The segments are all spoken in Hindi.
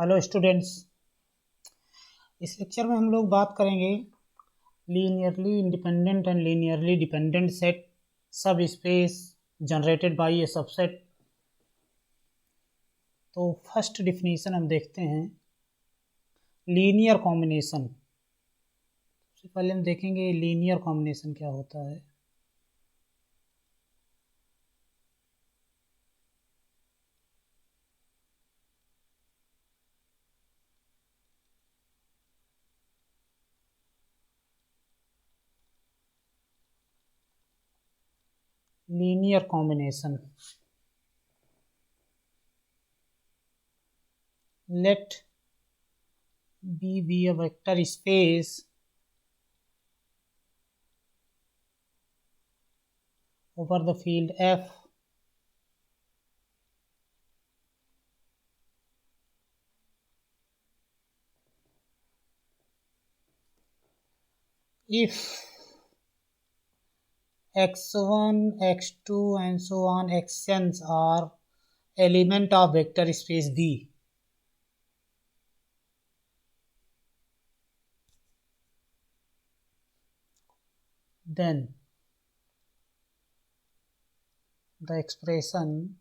Hello students. इस लेक्चर में हम लोग बात करेंगे linearly independent and linearly dependent set subspace generated by a subset. तो फर्स्ट डिफिनीशन हम देखते हैं लीनियर कॉम्बिनेशन। सबसे पहले हम देखेंगे लीनियर कॉम्बिनेशन क्या होता है। Linear combination, let B be a vector space over the field F if x1, x2 and so on xn's are element of vector space B. Then the expression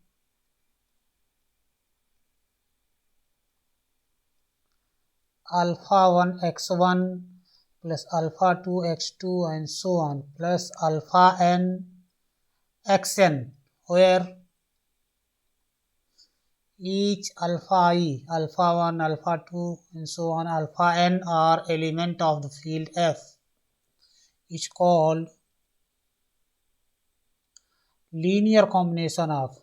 alpha 1 x1 plus alpha 2 x2 and so on plus alpha n xn, where each alpha I, alpha 1, alpha 2 and so on alpha n are element of the field F, is called linear combination of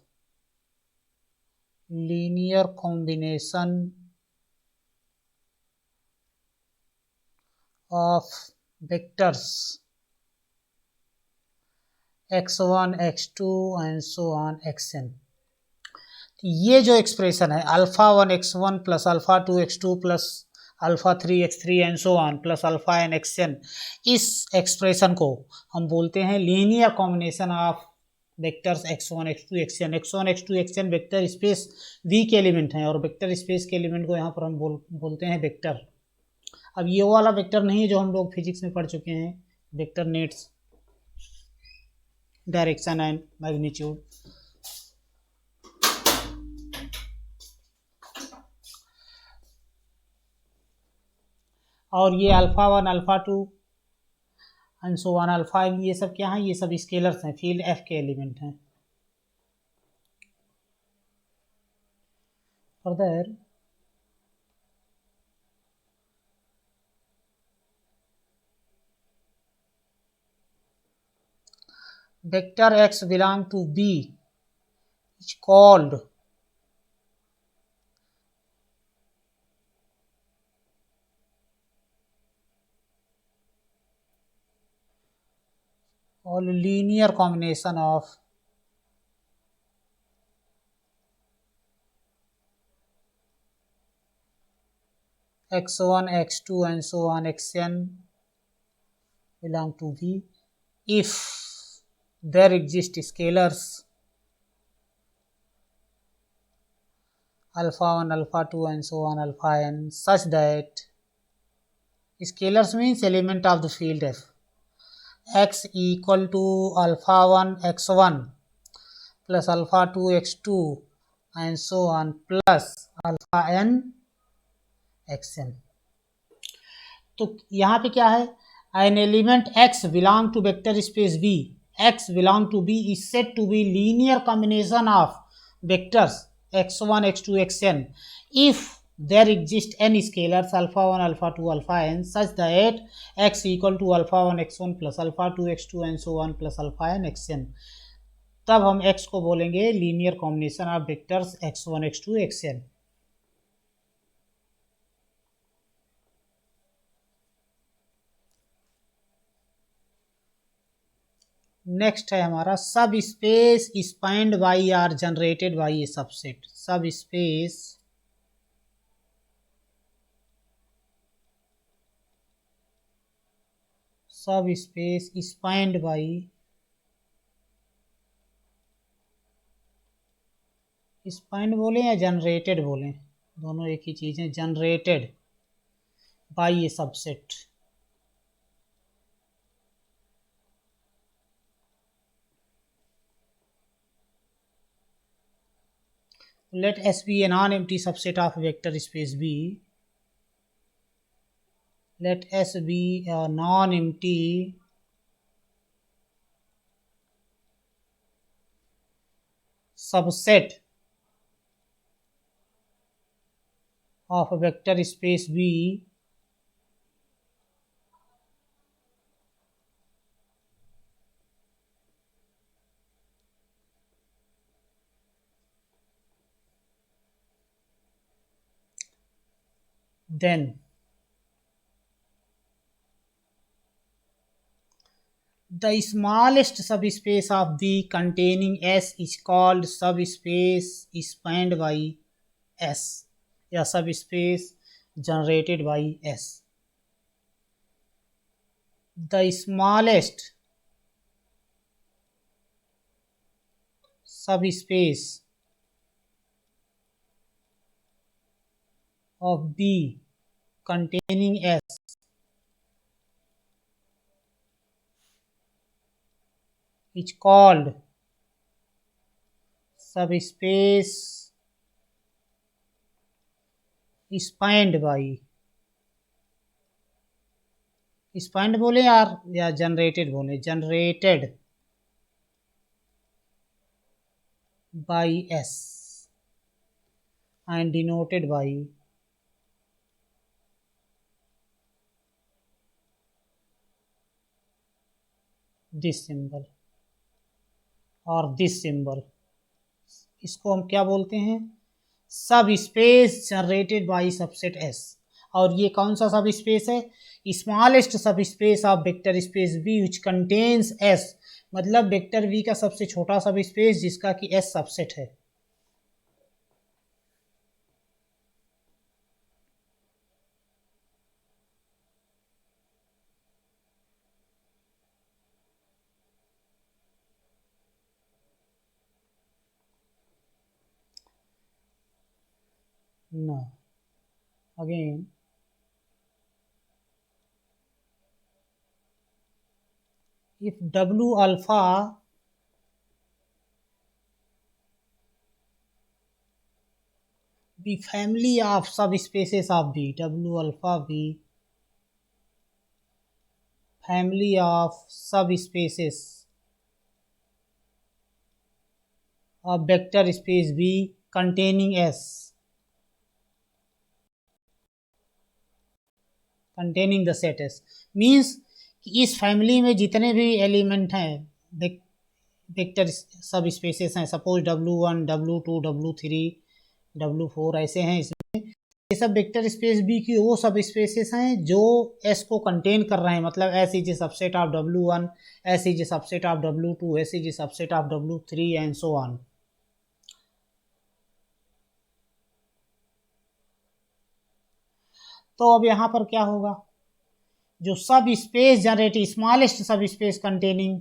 vectors x1 x2 and so on xn। ये जो एक्सप्रेशन है alpha 1 x1 plus alpha 2 x2 plus alpha 3 x3 and so on plus alpha n xn, इस एक्सप्रेशन को हम बोलते हैं linear combination of vectors x1 x2 xn। x1 x2 xn vector space V के एलिमेंट हैं और वेक्टर स्पेस के एलिमेंट को यहाँ पर हम बोलते हैं वेक्टर। अब ये वाला वेक्टर नहीं है जो हम लोग फिजिक्स में पढ़ चुके हैं, vector nets direction and magnitude. और ये alpha 1 alpha 2 and so one alpha n, ये सब क्या है, ये सब स्केलर्स हैं, फील्ड F के एलिमेंट हैं। Further vector x belong to B is called linear combination of x1 x2 and so on xn belong to V if there exist scalars alpha 1 alpha 2 and so on alpha n such that scalars means element of the field F, x equal to alpha 1 x1 plus alpha 2 x2 and so on plus alpha n xn। तो यहाँ पे क्या है, an element x belong to vector space V, x belong to B is said to be linear combination of vectors x1 x2 xn if there exist n scalars alpha 1 alpha 2 alpha n such that x equal to alpha 1 x1 plus alpha 2 x2 and so on plus alpha n xn। तब हम x को बोलेंगे linear combination of vectors x1 x2 xn। Next है हमारा subspace spanned by or generated by a subset. Subspace spanned by, spanned बोलें या जनरेटेड बोलें, दोनों एक ही चीज़ है, generated by a subset. Let S be a non-empty subset of vector space B. Let S be a non-empty subset of a vector space B then the smallest subspace of B containing S is called subspace spanned by S या subspace generated by S. The smallest subspace of B containing S is called subspace spanned by, spanned बोले या जनरेटेड बोले, generated by S and denoted by this symbol और दिस सिंबल। इसको हम क्या बोलते हैं, subspace generated by subset S. और ये कौन सा सब स्पेस है, smallest subspace of vector space V which contains S, मतलब वेक्टर वी का सबसे छोटा सब स्पेस जिसका कि एस सबसेट है। No. Again, if W alpha be family of subspaces of B, W alpha be family of subspaces of vector space B containing S, containing the set S, means कि इस फैमिली में जितने भी एलिमेंट हैं वेक्टर सब स्पेसेस हैं, suppose W1, W2, W3, W4 ऐसे हैं, इसमें ये सब वेक्टर स्पेस बी की वो सब स्पेसेस हैं जो S को कंटेन कर रहे हैं, मतलब S is A subset of W1, S is A subset of W2, S is A subset of W3 and so on. तो अब यहाँ पर क्या होगा, जो सब स्पेस जनरेट स्मॉलेस्ट सब space containing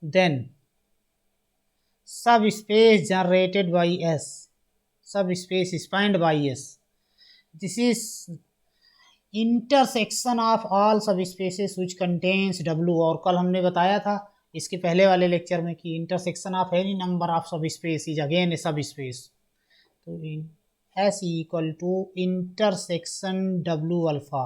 then subspace generated by S, subspace spanned by S, this is intersection of all subspaces which contains W। और कल हमने बताया था इसके पहले वाले लेक्चर में कि intersection of any number of subspace is again a subspace. तो S equal to intersection W अल्फा।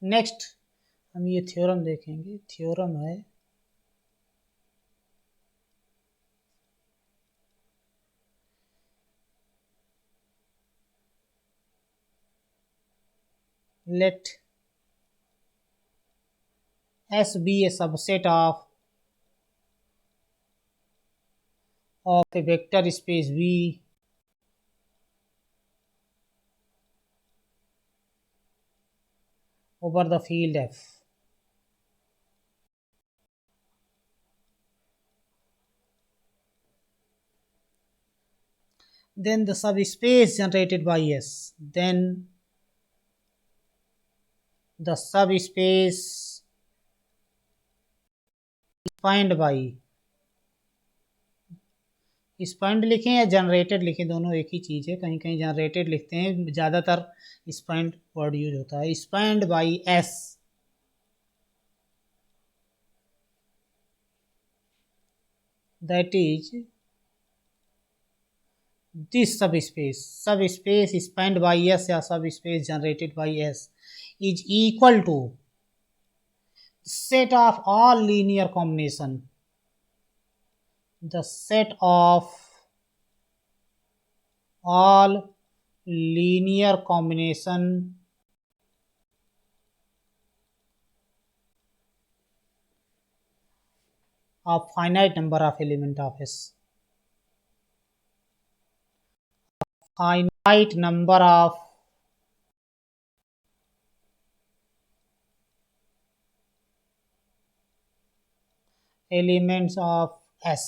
नेक्स्ट हम ये थ्योरम देखेंगे, थ्योरम है let S be a subset of a vector space V over the field F। then the subspace generated by S, then the subspace defined by, spend लिखें या जनरेटेड लिखें, दोनों एक ही चीज़ है, कहीं कहीं जनरेटेड लिखते हैं, ज़्यादातर स्पैंड वर्ड यूज होता है। Spanned by S, that is this subspace spanned by S या subspace generated by S is equal to set of all linear combination, the set of all linear combination of finite number of element of S, finite number of elements of S।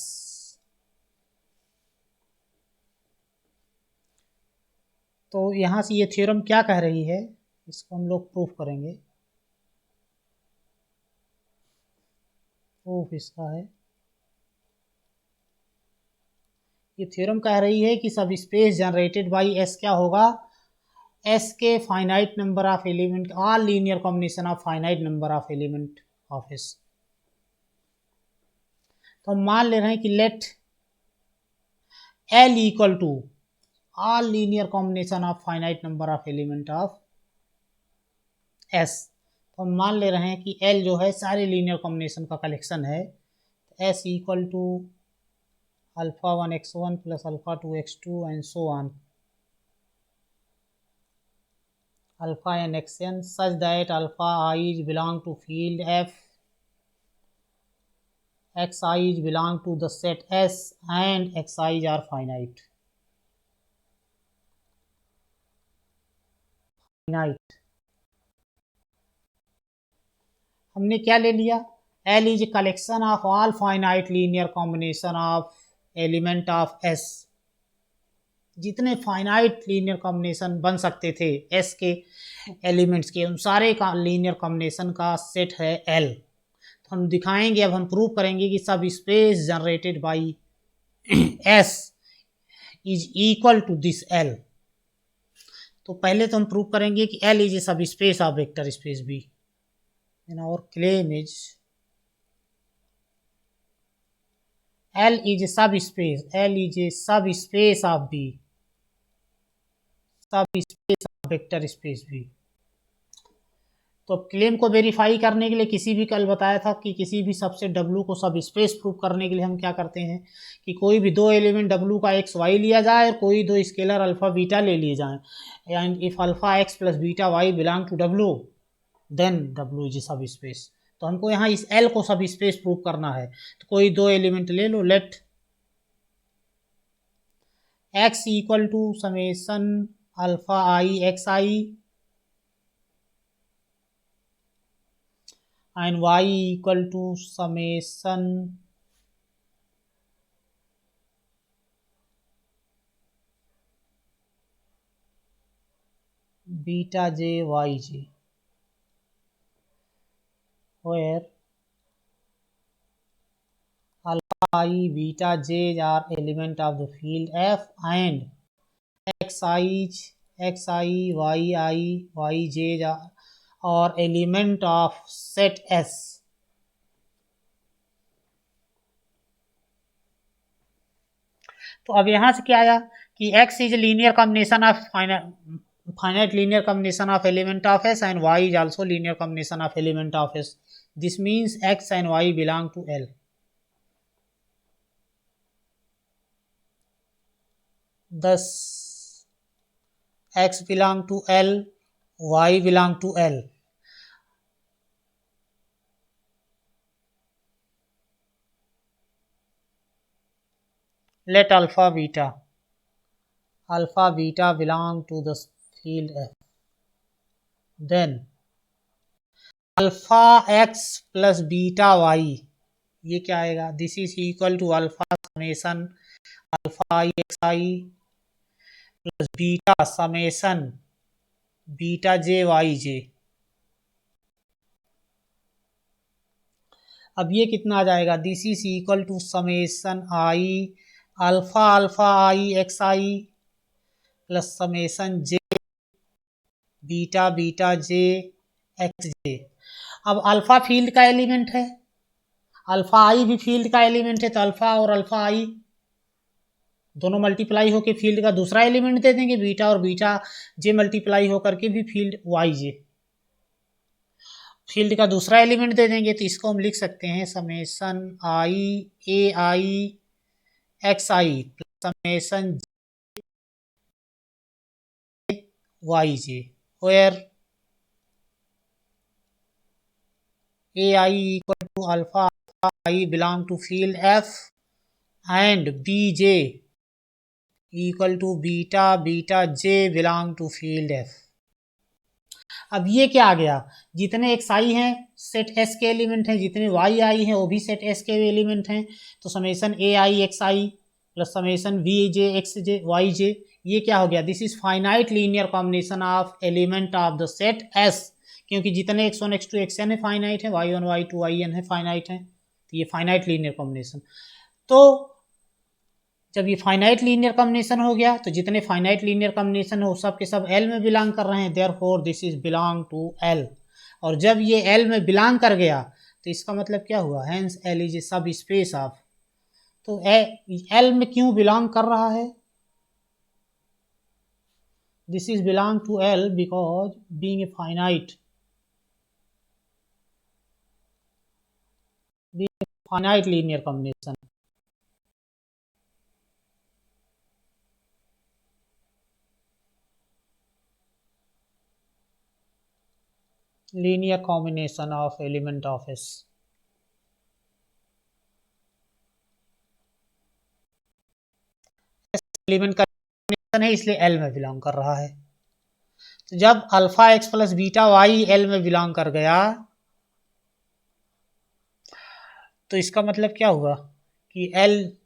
तो यहाँ से ये थ्योरम क्या कह रही है, इसको हम लोग प्रूफ करेंगे। प्रूफ इसका है, ये थ्योरम कह रही है कि subspace generated by S क्या होगा, एस के finite number of element, all linear combination of finite number of element of S. तो हम मान ले रहे हैं कि let L equal to all linear combination of finite number of element of S। तो हम मान ले रहे हैं कि L जो है सारे लीनियर कॉम्बिनेशन का कलेक्शन है। S equal to alpha 1x1 plus alpha 2x2 and so on alpha n xn such that alpha I belong to field F, xi belong to the set S and xi are finite। हमने क्या ले लिया, L is collection of all finite linear combination of element of S, जितने फाइनाइट लीनियर कॉम्बिनेशन बन सकते थे S के एलिमेंट्स के, उन सारे का लीनियर कॉम्बिनेशन का सेट है L। तो हम दिखाएंगे, अब हम प्रूव करेंगे कि subspace generated by S is equal to this L। तो पहले तो हम प्रूव करेंगे कि L इज ए सब space of vector space B। And our claim is L is a subspace, L is a subspace of B, subspace of vector space B। तो क्लेम को वेरीफाई करने के लिए, किसी भी कल बताया था कि किसी भी सबसेट W को सब स्पेस प्रूव करने के लिए हम क्या करते हैं कि कोई भी दो एलिमेंट W का x y लिया जाए और कोई दो स्केलर अल्फा बीटा ले लिए जाएं, and if alpha x plus beta y belong to W then W is subspace. तो हमको यहाँ इस L को सब स्पेस प्रूव करना है, तो कोई दो एलिमेंट ले लो, let x equal to summation alpha I xi and y equal to summation beta j yj, where alpha I beta j are element of the field F and xi yi yj are element of set S। तो अब यहाँ से क्या आया कि x is a linear combination of finite linear combination of element of S and y is also linear combination of element of S। This means x and y belong to L। Thus x belong to L, y belong to L। Let alpha beta belong to the field F, then alpha x plus beta y, ये क्या आएगा, this is equal to alpha summation alpha I xi plus beta summation beta j y j. अब ये कितना आ जाएगा, this is equal to summation i alpha alpha I x I plus summation j beta beta j x j. अब अल्फा फील्ड का एलिमेंट है, अल्फा आई भी फील्ड का एलिमेंट है, तो अल्फा और अल्फा आई दोनों मल्टीप्लाई होकर फील्ड का दूसरा एलिमेंट दे देंगे, बीटा और बीटा जे मल्टीप्लाई होकर के भी फील्ड वाई जे फील्ड का दूसरा एलिमेंट दे देंगे। तो इसको हम लिख सकते हैं summation I A I x I plus summation Y J, where A I equal to alpha I belong to field F and B J equal to beta beta J belong to field F. अब ये क्या आ गया, जितने एक्स आई हैं सेट एस के एलिमेंट हैं, जितने वाई आई हैं वो भी सेट एस के एलिमेंट हैं। तो summation a I x I plus summation v j x j y j, ये क्या हो गया, this is finite linear combination of element of the set S, क्योंकि जितने x1 x2 xn है फाइनाइट है, y1 y2 yn है फाइनाइट है, तो ये फाइनाइट लीनियर कॉम्बिनेशन। तो जब ये फाइनाइट लीनियर कॉम्बिनेशन हो गया तो जितने फाइनाइट लीनियर कॉम्बिनेशन हो सब के सब एल में बिलोंग कर रहे हैं, therefore this is belong to L. और जब ये एल में बिलोंग कर गया तो इसका मतलब क्या हुआ, हेंस एल इज ए सब स्पेस ऑफ। तो एल में क्यों बिलोंग कर रहा है, this is belong to L because being a finite linear combination. linear combination of element of S। Element का कॉम्बिनेशन है इसलिए एल में बिलोंग कर रहा है। तो जब alpha X plus beta Y L में बिलोंग कर गया तो इसका मतलब क्या हुआ कि एल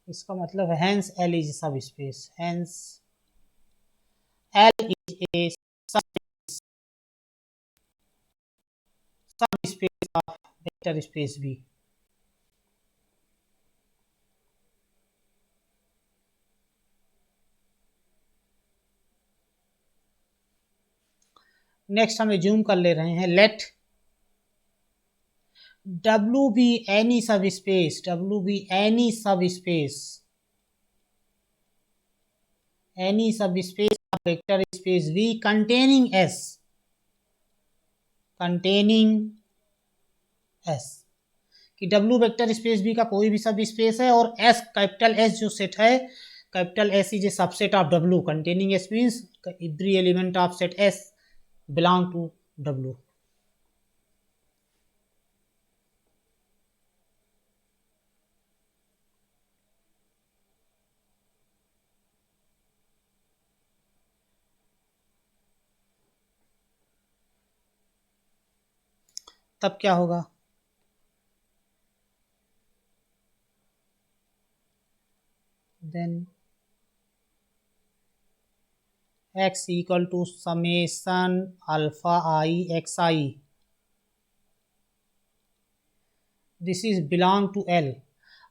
इसका मतलब है हेंस एल इज सब space, hence L is a सब स्पेस ऑफ वेक्टर स्पेस भी। नेक्स्ट हमें जूम कर ले रहे हैं, late W be any subspace, W be any subspace of vector space V containing S कि W वेक्टर स्पेस V का कोई भी सब स्पेस है और S कैपिटल S जो सेट है, capital S is A subset of W containing S means every element of set S belong to W। तब क्या होगा, then x equal to summation alpha I x I, this is belong to L.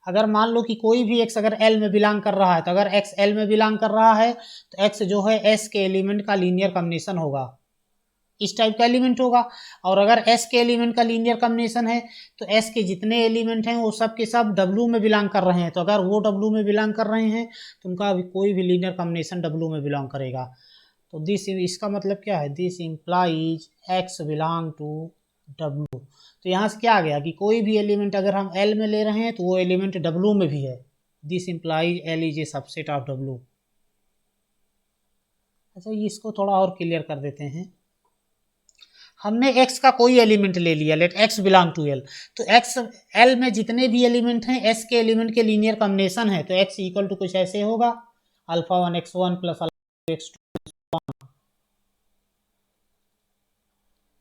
अगर मान लो कि कोई भी x अगर L में बिलोंग कर रहा है, तो अगर x L में बिलोंग कर रहा है तो x जो है S के एलिमेंट का लीनियर कॉम्बिनेशन होगा, इस टाइप का एलिमेंट होगा। और अगर S के एलिमेंट का लीनियर कॉम्बिनेशन है तो S के जितने एलिमेंट हैं वो सब के सब W में बिलोंग कर रहे हैं, तो अगर वो W में बिलोंग कर रहे हैं तो उनका कोई भी लीनियर कॉम्बिनेशन W में बिलोंग करेगा। तो दिस इसका मतलब क्या है, this implies x belong to W। तो यहाँ से क्या आ गया कि कोई भी एलिमेंट अगर हम L में ले रहे हैं तो वो एलिमेंट W में भी है, this implies L is a subset of W। अच्छा ये इसको थोड़ा और क्लियर कर देते हैं, हमने x का कोई एलिमेंट ले लिया, let x belong to L, तो x L में जितने भी एलिमेंट हैं S के एलिमेंट के लीनियर कॉम्बिनेशन है, तो x इक्वल टू कुछ ऐसे होगा, alpha 1 x1 plus alpha x2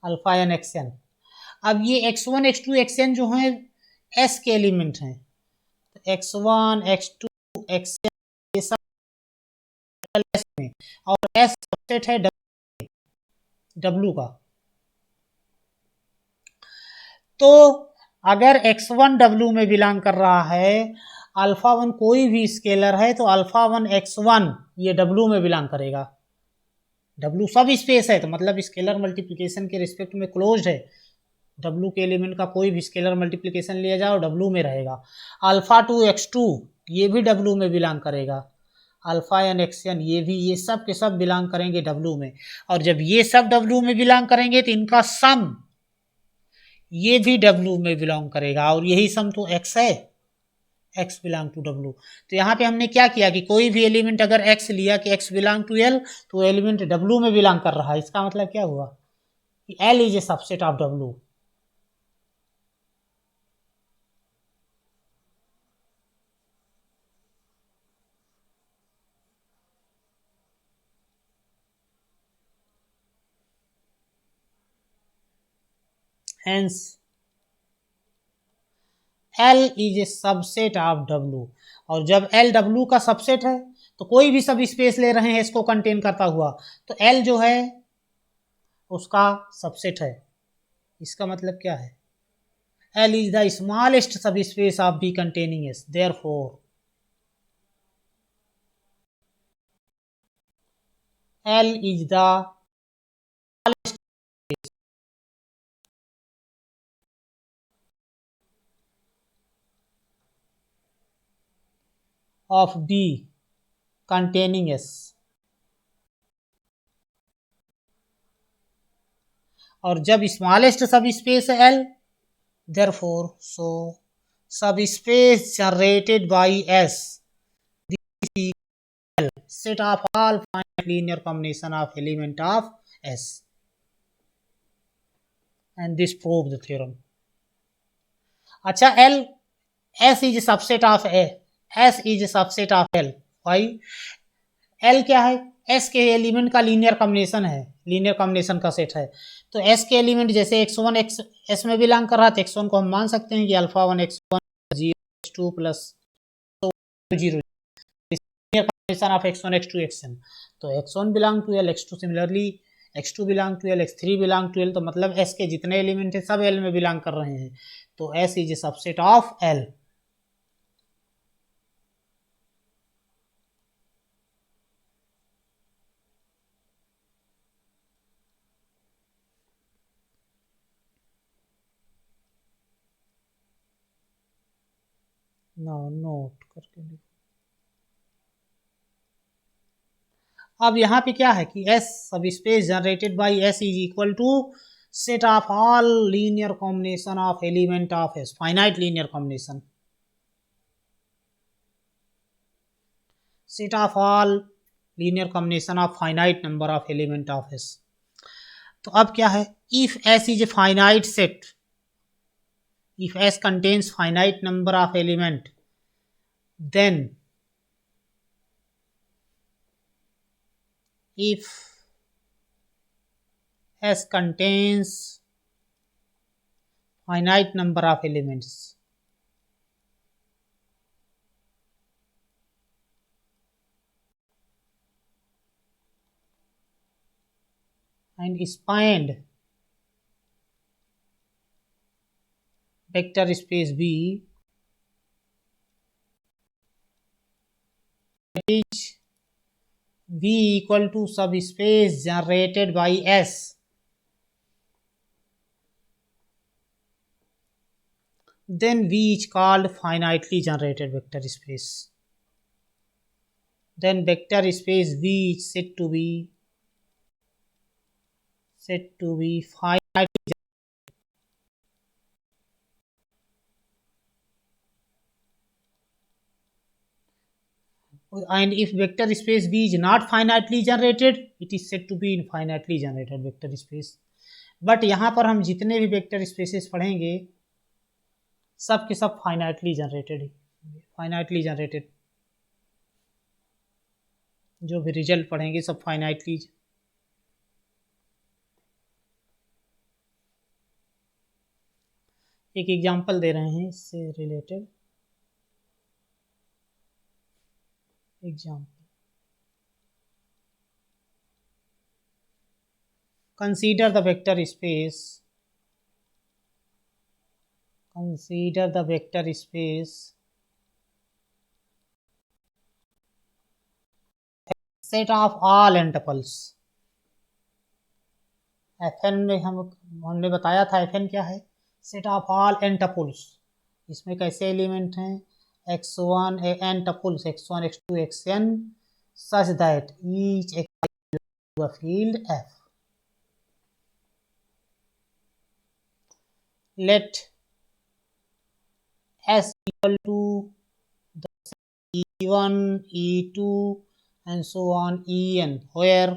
alpha N xn। अब ये x1 x2 xn जो हैं s के एलिमेंट हैं, x1 x2 xn ये सब s में, और s सबसेट है w का। तो अगर x1 w में बिलोंग कर रहा है, अल्फा 1 कोई भी स्केलर है तो अल्फा 1 x1 ये w में बिलोंग करेगा। w सब स्पेस है तो मतलब स्केलर मल्टीप्लिकेशन के रिस्पेक्ट में क्लोज्ड है। w के एलिमेंट का कोई भी स्केलर मल्टीप्लिकेशन लिया जाओ w में रहेगा। अल्फा 2 x2 ये भी w में बिलोंग करेगा। अल्फा एन xn ये भी, ये सब के सब बिलोंग करेंगे w में। और जब ये सब w में बिलोंग करेंगे तो इनका सम ये भी w में बिलोंग करेगा, और यही सम तो x है, x बिलोंग टू w। तो यहाँ पे हमने क्या किया कि कोई भी एलिमेंट अगर x लिया कि x बिलोंग टू l तो एलिमेंट w में बिलोंग कर रहा है। इसका मतलब क्या हुआ कि l is a subset of w। Hence L is a subset of W। और जब L W का सबसेट है तो कोई भी सब स्पेस ले रहे हैं इसको कंटेन करता हुआ, तो L जो है उसका सबसेट है। इसका मतलब क्या है, L is the smallest subspace of B containing S, therefore L is the smallest of B containing S। और जब स्मॉलेस्ट सब स्पेस है L, therefore so subspace generated by S set of all finite linear combination of element of S, and this prove the theorem। अच्छा, L S is a subset of A, S is a subset of L। why? L क्या है, S के एलिमेंट का लीनियर कॉम्बिनेशन है, लीनियर कॉम्बिनेशन का सेट है। तो S के एलिमेंट जैसे x1 x S में बिलोंग कर रहा है तो x1 को हम मान सकते हैं कि अल्फा 1 x1 0 x2 प्लस 0 combination of x1 x2 xn। तो x1 belong to L, x2 similarly x2 belong to L, x3 belong to L। तो मतलब S के जितने एलिमेंट है सब L में बिलोंग कर रहे हैं, तो S is A subset of L। Note करके लिखो। अब यहाँ पे क्या है कि S subspace generated by S is equal to set of all linear combination of element of S, finite linear combination, set of all linear combination of finite number of element of S। तो अब क्या है, if S is a finite set, if S contains finite number of element, then if S contains finite number of elements, and spanned vector space B is V equal to subspace generated by S, then V is called finitely generated vector space। Then vector space V is said to be finitely, and if vector space V is not finitely generated, it is said to be infinitely generated vector space। But यहाँ पर हम जितने भी वेक्टर स्पेसेस पढ़ेंगे सब के सब फाइनाइटली जनरेटेड ही, फाइनाइटली जनरेटेड। जो भी रिजल्ट पढ़ेंगे सब फाइनाइटली। एक एग्जांपल दे रहे हैं इससे related example. Consider the vector space, consider the vector space set of all n tuples। fn में हमने बताया था fn क्या है, set of all n tuples. इसमें कैसे एलिमेंट हैं, x1 n tuples x1 x2 xn such that each a field f। let s equal to the e1 e2 and so on en, where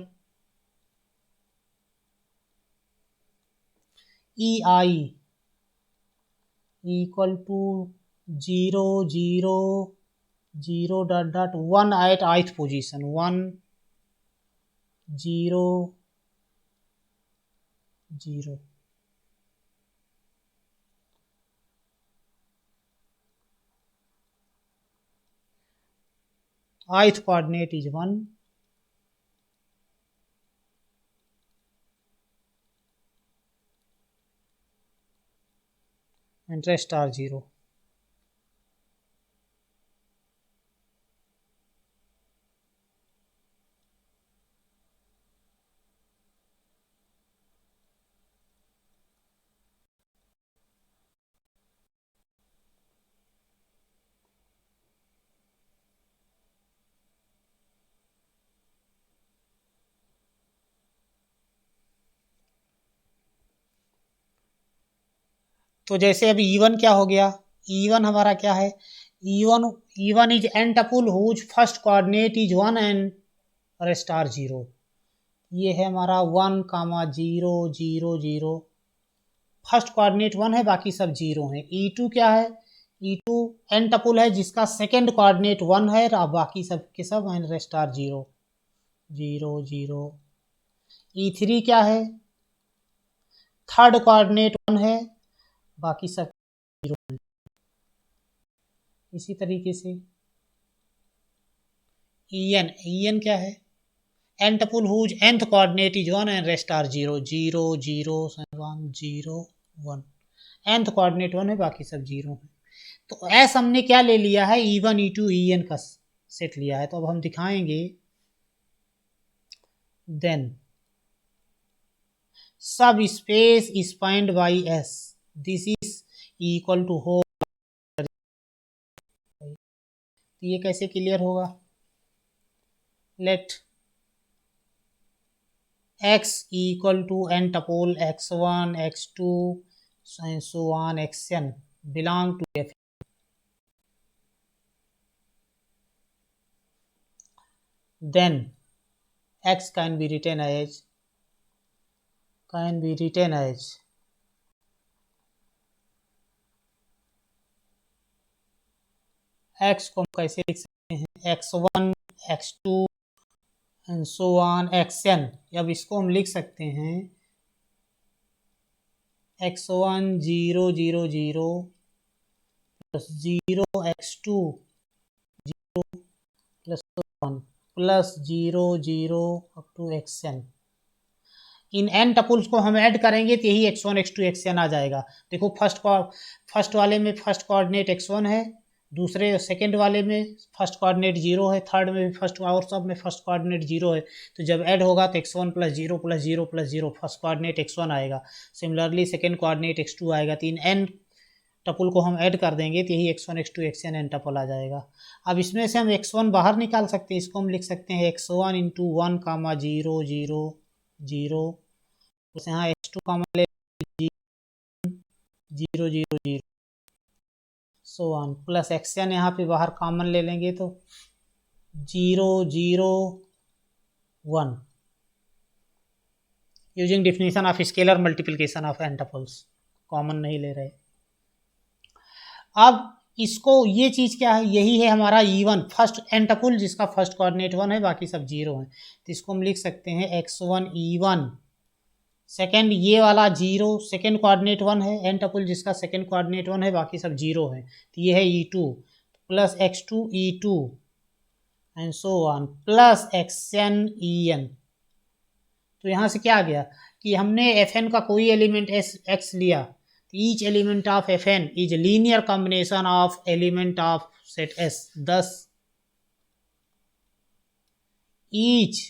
ei equal to 0 0 0 dot dot 1 at ith position, 1 0 0। ith coordinate is 1 and rest are 0। तो जैसे अभी E1 क्या हो गया, E1 हमारा क्या है, E1 is n tuple whose first coordinate is 1 and rest are 0। ये है हमारा 1 0 0 0, फर्स्ट कोऑर्डिनेट 1 है, बाकी सब 0 हैं। E2 क्या है, E2 n टपुल है जिसका सेकेंड कोऑर्डिनेट 1 है और बाकी सब के सब एंड रेस्ट आर 0 0 0। E3 क्या है, थर्ड कोऑर्डिनेट 1 है, बाकी सब 0 है। इसी तरीके से En क्या है, n tuple whose nth coordinate is 1 and rest are 0 0 0 1 0 1। nth coordinate 1 है, बाकी सब 0 है। तो एस हमने क्या ले लिया है, E1 E2 En का सेट लिया है। तो अब हम दिखाएंगे then subspace spanned by S this is equal to whole. ये कैसे क्लियर होगा, let x equal to n tuple x1 x2 and so on xn belong to f। then x can be written as x को हम कैसे लिख सकते हैं, x1 x2 and so on xn। अब इसको हम लिख सकते हैं x1 0 0 0 plus 0 x2 0 plus 1 plus 0 0 up to xn। In n टपुल्स को हम ऐड करेंगे तो यही x1 x2 xn आ जाएगा। देखो फर्स्ट वाले में फर्स्ट कोऑर्डिनेट x1 है, दूसरे सेकंड वाले में फर्स्ट कोऑर्डिनेट 0 है, थर्ड में भी फर्स्ट और सब में फर्स्ट कोऑर्डिनेट 0 है। तो जब ऐड होगा तो x1 plus 0 plus 0 plus 0 first coordinate x1 आएगा, सिमिलरली सेकंड कोऑर्डिनेट x2 आएगा। तो इन n टपुल को हम ऐड कर देंगे तो यही x1 x2 xn n टपुल आ जाएगा। अब इसमें से हम x1 बाहर निकाल सकते हैं, इसको हम लिख सकते हैं x1 इंटू 1 0 0 0 उसे यहाँ x2 कॉमन ले 0 0 0 सो ऑन प्लस xn यहाँ पे बाहर कॉमन ले लेंगे तो 0 0 1 using definition of scalar multiplication of n tuples, common नहीं ले रहे। अब इसको ये चीज़ क्या है, यही है हमारा E1 फर्स्ट एन टपुल जिसका फर्स्ट कोऑर्डिनेट 1 है, बाकी सब 0 है। तो इसको हम लिख सकते हैं x1 E1। सेकेंड ये वाला 0, सेकेंड कोऑर्डिनेट 1 है, एन टपुल जिसका सेकेंड कोऑर्डिनेट 1 है, बाकी सब 0 है। तो ये है E2 plus x2 E2 and so on plus xn En। तो यहाँ से क्या आ गया कि हमने Fn का कोई एलिमेंट x लिया, each element of Fn is a linear combination of element of set S। thus each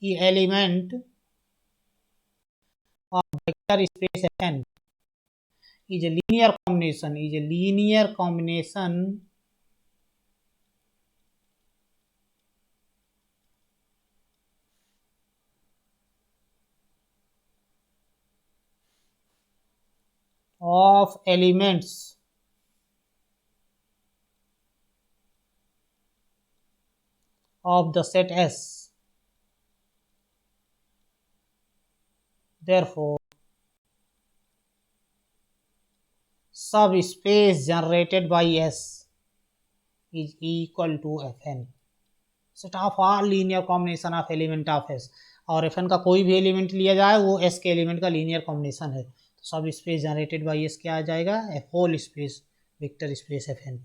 element of vector space Fn is a linear combination of elements of the set S। therefore subspace generated by S is equal to Fn, set of all linear combination of element of S। और Fn का कोई भी एलिमेंट लिया जाए वो S के एलिमेंट का लीनियर कॉम्बिनेशन है। तो सब स्पेस जनरेटेड बाई S क्या आ जाएगा, F whole space vector space Fn।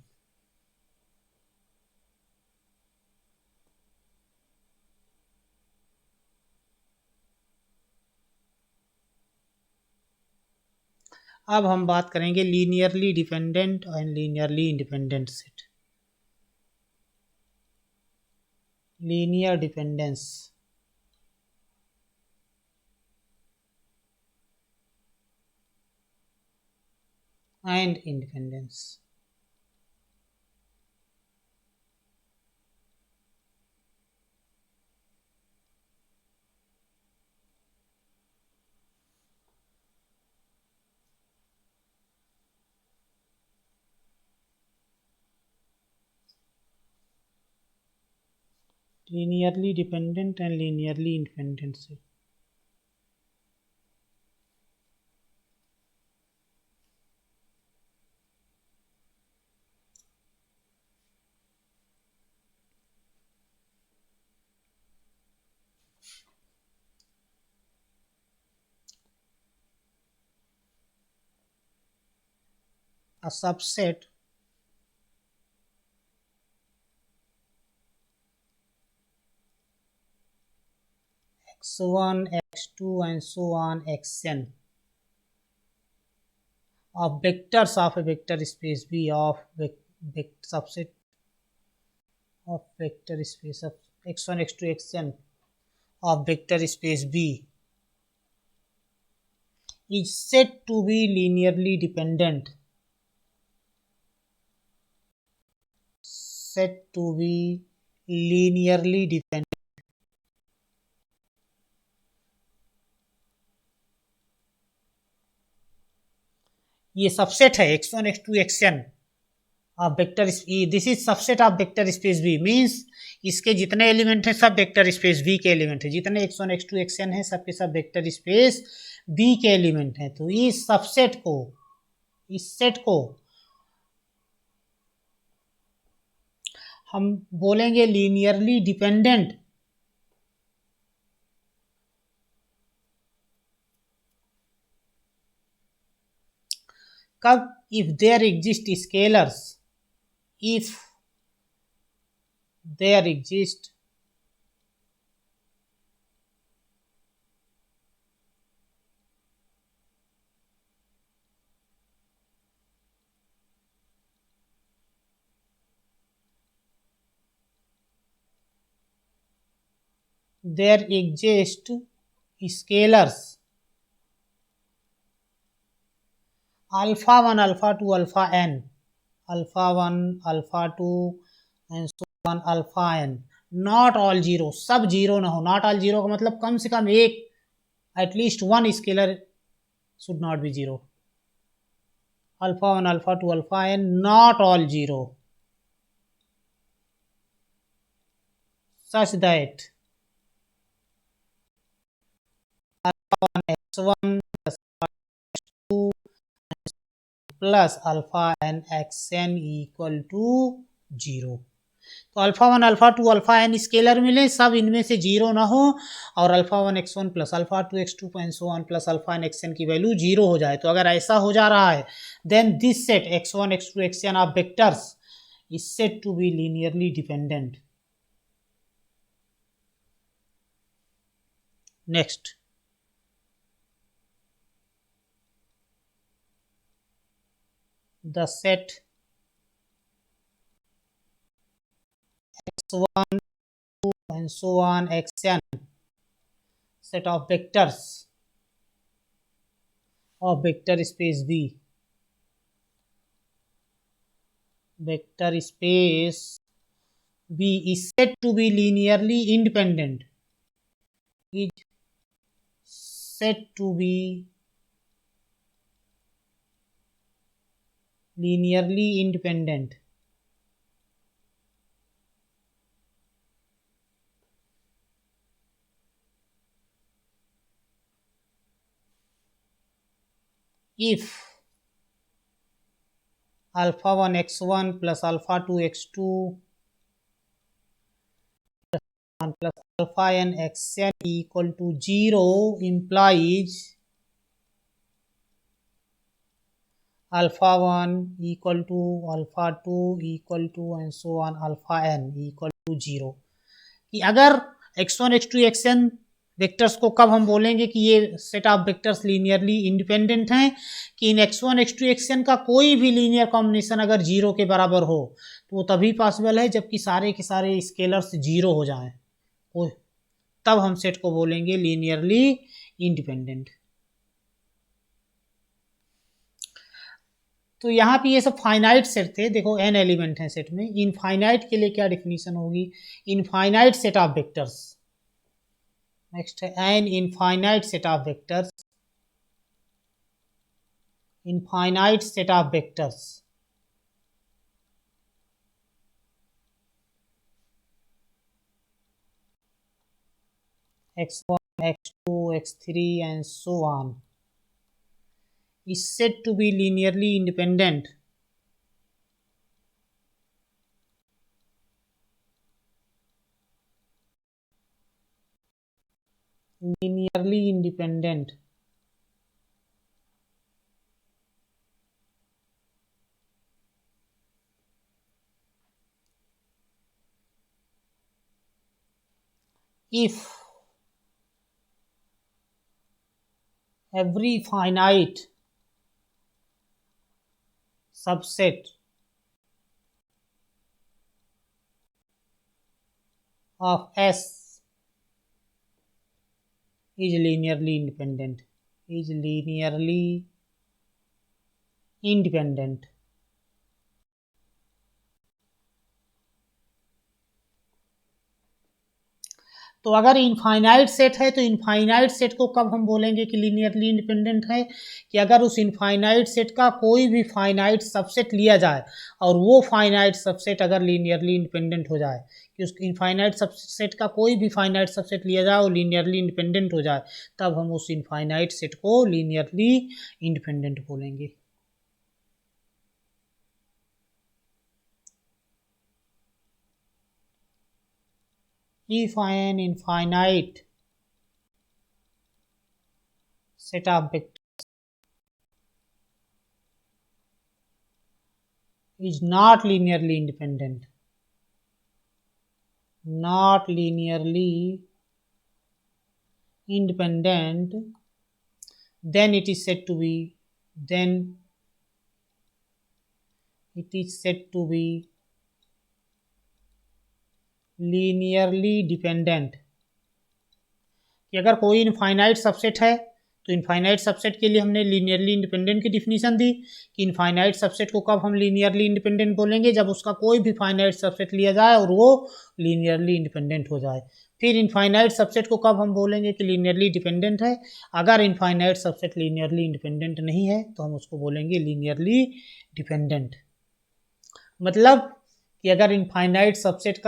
अब हम बात करेंगे linearly dependent and linearly independent set. Linear dependence and independence. linearly dependent and linearly independent set। A subset x1 x2 and so on xn of vectors of a vector space B of subset of vector space of x1 x2 xn of vector space B is said to be linearly dependent, said to be linearly dependent। ये सबसेट है x1 x2 xn of vector, this is subset of vector space V, means इसके जितने एलिमेंट हैं सब वेक्टर स्पेस बी के एलिमेंट हैं, जितने x1 x2 xn हैं सबके सब वेक्टर स्पेस बी के एलिमेंट हैं। तो इस सबसेट को, इस सेट को हम बोलेंगे लीनियरली डिपेंडेंट कब, if there exist scalars, if there exist scalars alpha 1 alpha 2 alpha n, alpha 1 alpha 2 and so on alpha n, not all zero, सब जीरो ना हो। नॉट ऑल जीरो का मतलब कम से कम एक, at least one scalar should not be zero। alpha 1 alpha 2 alpha n not all zero, such that alpha 1 x1 plus x2 plus alpha N X N equal to 0। तो alpha 1 alpha 2 alpha N scalar मिले, सब इनमें से 0 ना हो और alpha 1 x1 plus alpha 2 x2 and so on plus alpha N X N की वैल्यू 0 हो जाए। तो अगर ऐसा हो जा रहा है then this set x1 x2 xn of vectors is said to be linearly dependent. Next, the set x1 2 and so on xn set of vectors of vector space B, vector space B is said to be linearly independent, is said to be linearly independent if alpha 1 x1 plus alpha 2 x2 plus alpha n xn equal to 0 implies alpha 1 equal to alpha 2 equal to and so on alpha n equal to 0। कि अगर x1 x2 xn वेक्टर्स को कब हम बोलेंगे कि ये set of vectors linearly independent हैं, कि इन x1 x2 xn का कोई भी लीनियर कॉम्बिनेशन अगर 0 के बराबर हो तो वो तभी पॉसिबल है जबकि सारे के सारे स्केलर्स 0 हो जाएं, तब हम सेट को बोलेंगे लीनियरली इंडिपेंडेंट। तो यहाँ पे ये सब फाइनाइट सेट थे, देखो n एलिमेंट हैं सेट में। इनफाइनाइट के लिए क्या डिफिनीशन होगी, infinite set of vectors. Next है an infinite set of vectors, infinite set of vectors x1 x2 x3 and so on is said to be linearly independent if every finite subset of S is linearly independent, is linearly independent। तो अगर इनफाइनाइट सेट है तो इनफाइनाइट सेट को कब हम बोलेंगे कि लीनियरली इंडिपेंडेंट है, कि अगर उस इनफाइनाइट सेट का कोई भी फाइनाइट सबसेट लिया जाए और वो फाइनाइट सबसेट अगर लीनियरली इंडिपेंडेंट हो जाए, कि उस इनफाइनाइट सबसेट का कोई भी फाइनाइट सबसेट लिया जाए और लीनियरली इंडिपेंडेंट हो जाए, तब हम उस इनफाइनाइट सेट को लीनियरली इंडिपेंडेंट बोलेंगे। If an infinite set of vectors is not linearly independent, not linearly independent, then it is said to be, then it is said to be linearly dependent. कि अगर कोई इनफाइनाइट सबसेट है तो इनफाइनाइट सबसेट के लिए हमने लीनियरली इंडिपेंडेंट की डिफिनीशन दी कि इनफाइनाइट सबसेट को कब हम लीनियरली इंडिपेंडेंट बोलेंगे, जब उसका कोई भी फाइनाइट सबसेट लिया जाए और वो लीनियरली इंडिपेंडेंट हो जाए। फिर इनफाइनाइट सबसेट को कब हम बोलेंगे कि लीनियरली डिपेंडेंट है, अगर इनफाइनाइट सबसेट लीनियरली इंडिपेंडेंट नहीं है तो हम उसको बोलेंगे लीनियरली डिपेंडेंट। मतलब कि अगर इनफाइनाइट सेट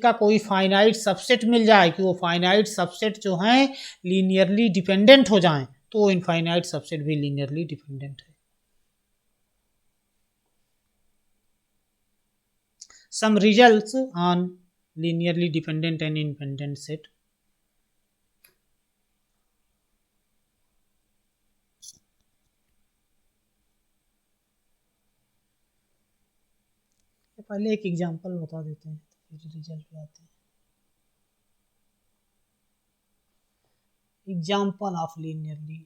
का कोई फाइनाइट सबसेट मिल जाए कि वो फाइनाइट सबसेट जो हैं लीनियरली डिपेंडेंट हो जाएं, तो इनफाइनाइट सबसेट भी लीनियरली डिपेंडेंट है। some results on linearly dependent and independent set. पहले एक एग्जांपल बता देते हैं तो फिर रिजल्ट पे आते हैं. Example of linearly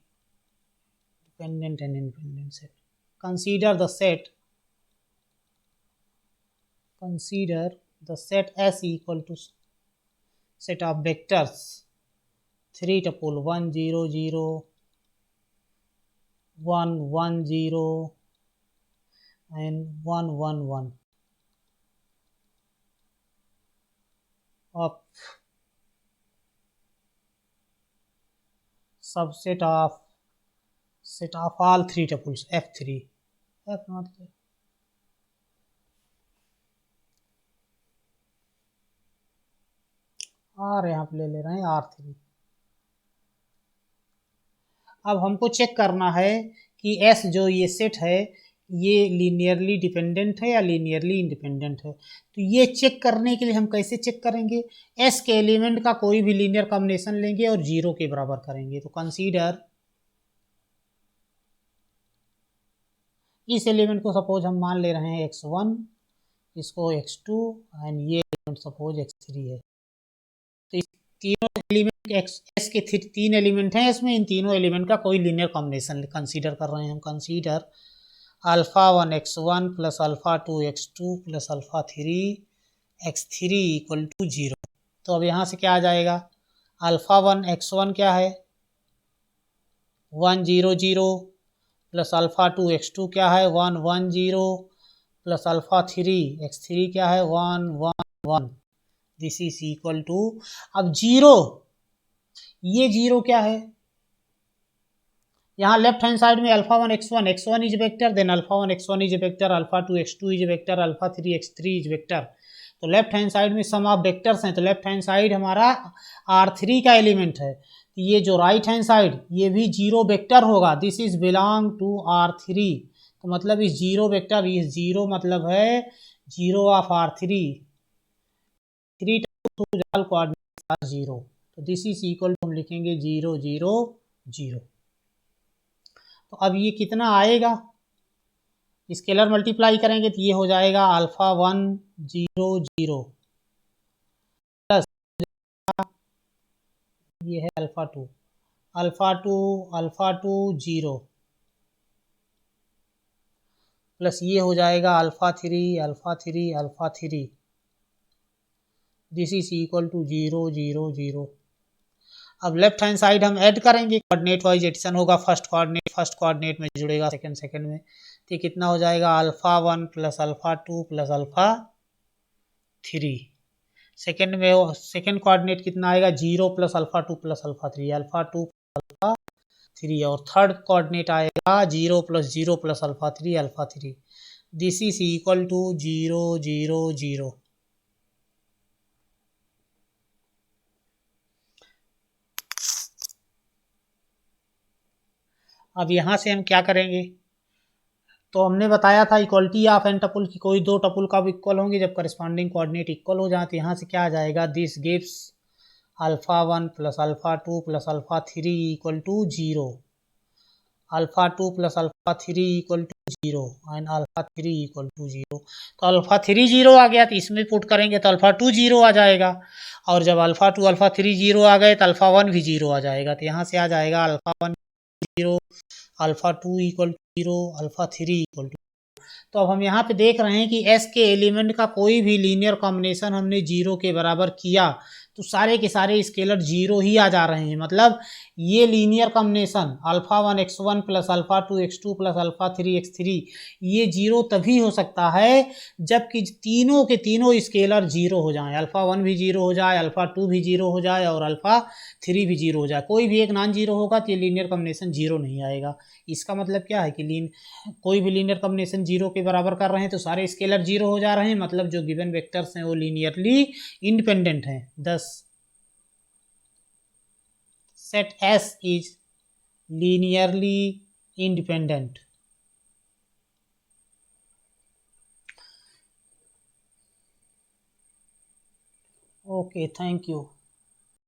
dependent and independent set. Consider the set S equal to set of vectors 3 tuple 1 0 0 1 1 0 and 1 1 1 of subset of set of all 3 tuples F3. F not there. R यहाँ पे ले रहे हैं R3. अब हमको चेक करना है कि S जो ये सेट है ये लीनियरली डिपेंडेंट है या लीनियरली इंडिपेंडेंट है. तो ये चेक करने के लिए हम कैसे चेक करेंगे? S के एलिमेंट का कोई भी लीनियर कॉम्बिनेशन लेंगे और 0 के बराबर करेंगे. तो कंसीडर इस एलिमेंट को सपोज हम मान ले रहे हैं x1, इसको x2 एंड ये एलिमेंट सपोज x3 है. तो इस तीनों एलिमेंट S के 3 एलिमेंट हैं इसमें. इन तीनों एलिमेंट का कोई लीनियर कॉम्बिनेशन कंसीडर कर रहे हैं हम. Consider alpha 1 x1 plus alpha 2 x2 plus alpha 3 x3 equal to 0. तो अब यहाँ से क्या आ जाएगा? अल्फा 1 x1 क्या है 1 0 0 प्लस अल्फा 2 x2 क्या है 1 1 0 प्लस अल्फा 3 x3 क्या है 1 1 1. दिस इज इक्वल टू, अब 0, ये 0 क्या है? यहाँ लेफ्ट हैंड साइड में alpha 1 x1 is vector, then alpha 1 x1 is vector, alpha 2 x2 is vector, alpha 3 x3 is vector. तो लेफ्ट हैंड साइड में सम ऑफ वेक्टर्स हैं. तो लेफ्ट हैंड साइड हमारा R3 का एलिमेंट है. ये जो राइट हैंड साइड ये भी 0 वेक्टर होगा. This is belong to R3. तो मतलब इस 0 वेक्टर, इस 0 मतलब है 0 ऑफ R3. 3 coordinates are 0. तो दिस इज इक्वल टू हम लिखेंगे 0 0 0. तो अब ये कितना आएगा? स्केलर मल्टीप्लाई करेंगे तो ये हो जाएगा अल्फा 1 0 0 प्लस ये है अल्फा 2 0 प्लस ये हो जाएगा alpha 3. This is equal to 0 0 0. अब लेफ्ट हैंड साइड हम ऐड करेंगे. कोऑर्डिनेट वाइज एडिशन होगा. फर्स्ट कोऑर्डिनेट में जुड़ेगा सेकंड में. तो कितना हो जाएगा alpha 1 plus alpha 2 plus alpha 3. Second में सेकंड कोऑर्डिनेट कितना आएगा 0 plus alpha 2 plus alpha 3, alpha 2 alpha 3. और थर्ड कोऑर्डिनेट आएगा 0 plus 0 plus alpha 3 alpha 3. This is equal to 0 0 0. अब यहाँ से हम क्या करेंगे? तो हमने बताया था इक्वलिटी ऑफ एन टपुल की कोई दो टपुल का भी इक्वल होंगे जब करस्पॉन्डिंग कोऑर्डिनेट इक्वल हो जाए. तो यहाँ से क्या आ जाएगा? This gives alpha 1 plus alpha 2 plus alpha 3 equal to 0, alpha 2 plus alpha 3 equal to 0 and alpha 3 equal to 0. तो अल्फा 3 0 आ गया तो इसमें पुट करेंगे तो अल्फा 2 0 आ जाएगा. और जब अल्फा 2 अल्फा 3 0 आ गए तो अल्फा 1 भी 0 आ जाएगा. तो यहाँ से आ जाएगा alpha 1 0, alpha 2 equal to 0, alpha 3 equal to. तो अब हम यहाँ पे देख रहे हैं कि S के एलिमेंट का कोई भी लीनियर कॉम्बिनेशन हमने 0 के बराबर किया तो सारे के सारे स्केलर 0 ही आ जा रहे हैं. मतलब ये linear combination alpha 1 x1 plus alpha 2 x2 plus alpha 3 x3 ये 0 तभी हो सकता है जबकि तीनों के तीनों स्केलर 0 हो जाएं. अल्फा 1 भी 0 हो जाए, अल्फा 2 भी 0 हो जाए और अल्फा 3 भी 0 हो जाए. कोई भी एक नॉन 0 होगा तो ये लीनियर कॉम्बिनेशन 0 नहीं आएगा. इसका मतलब क्या है कि कोई भी लीनियर कॉम्बिनेशन 0 के बराबर कर रहे हैं तो सारे स्केलर 0 हो जा रहे हैं. मतलब जो गिवन वेक्टर्स हैं वो लीनियरली इंडिपेंडेंट हैं. thus set S is linearly independent. Okay, thank you.